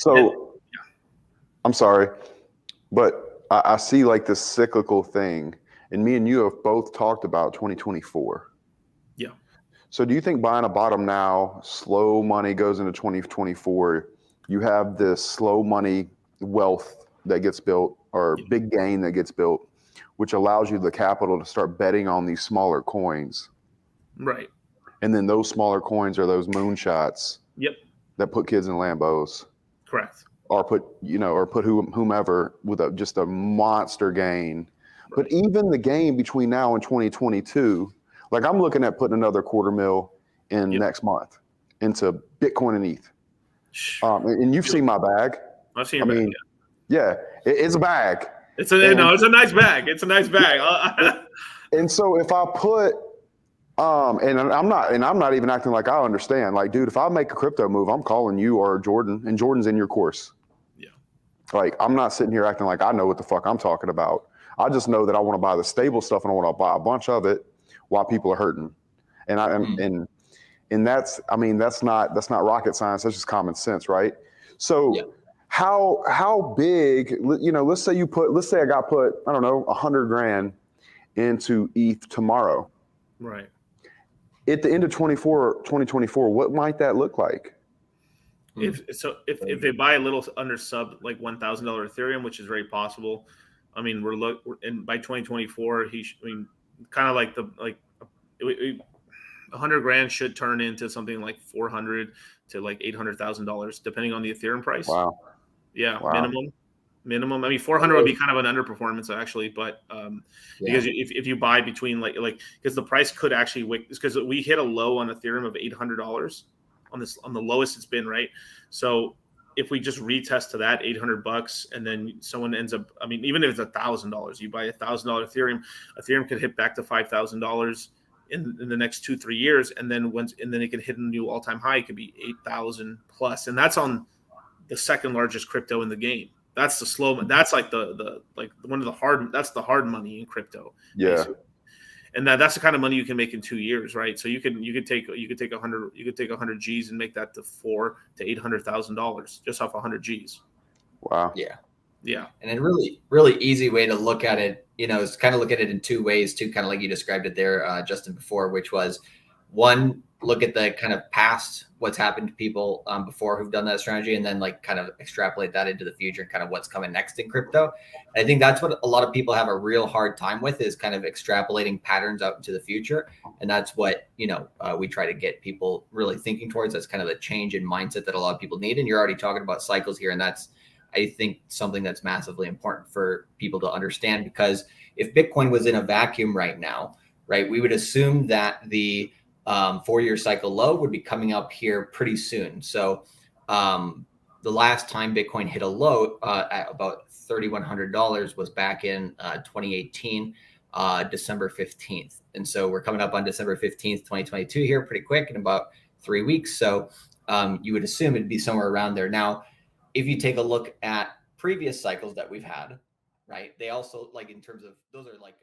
So I'm sorry, but I see like this cyclical thing, and me and you have both talked about 2024. Yeah. So do you think buying a bottom now, slow money goes into 2024, you have this slow money wealth that gets built or big gain that gets built, which allows you the capital to start betting on these smaller coins. Right. And then those smaller coins are those moonshots that put kids in Lambos. Correct. Or put whomever with just a monster gain. Right. But even the gain between now and 2022, like I'm looking at putting another $250,000 in next month into Bitcoin and ETH. And you've seen my bag. I've seen your bag. Yeah, it's a bag. It's a nice bag. It's a nice bag. And so if I put, and I'm not even acting like I understand. Like, dude, if I make a crypto move, I'm calling you or Jordan, and Jordan's in your course. Yeah. Like, I'm not sitting here acting like I know what the fuck I'm talking about. I just know that I want to buy the stable stuff and I want to buy a bunch of it while people are hurting. And that's not rocket science. That's just common sense, right? So how big, let's say I got put, I don't know, $100,000 into ETH tomorrow. Right. At the end of 2024, what might that look like? If they buy a little under sub like $1,000 Ethereum, which is very possible. I mean, by 2024, kind of like $100,000 should turn into something like $400,000 to like $800,000, depending on the Ethereum price. Wow. Yeah. Wow. Minimum. I mean, 400 would be kind of an underperformance actually, but because if you buy between like because the price could actually because we hit a low on Ethereum of $800 on the lowest it's been, right? So if we just retest to that $800 and then someone ends up, I mean, even if it's $1,000, you buy $1,000 Ethereum could hit back to $5,000 in the next 2-3 years, and then it can hit a new all-time high. It could be 8,000 plus, and that's on the second largest crypto in the game. That's the slow. That's like the one of the hard. That's the hard money in crypto. Yeah. Basically. And that's the kind of money you can make in 2 years, right? So you could take 100 G's and make that to $400,000 to $800,000 just off 100 G's. Wow. Yeah. And a really, really easy way to look at it, is kind of look at it in two ways too, kind of like you described it there, Justin, before, which was one, look at the kind of past, what's happened to people before who've done that strategy, and then like kind of extrapolate that into the future and kind of what's coming next in crypto. And I think that's what a lot of people have a real hard time with, is kind of extrapolating patterns out into the future. And that's what, we try to get people really thinking towards. That's kind of the change in mindset that a lot of people need. And you're already talking about cycles here. And that's, I think, something that's massively important for people to understand, because if Bitcoin was in a vacuum right now, right, we would assume that the 4-year cycle low would be coming up here pretty soon. So the last time Bitcoin hit a low at about $3,100 was back in 2018, December 15th. And so we're coming up on December 15th, 2022 here pretty quick, in about 3 weeks. So you would assume it'd be somewhere around there. Now, if you take a look at previous cycles that we've had, right, they also, like, in terms of, those are like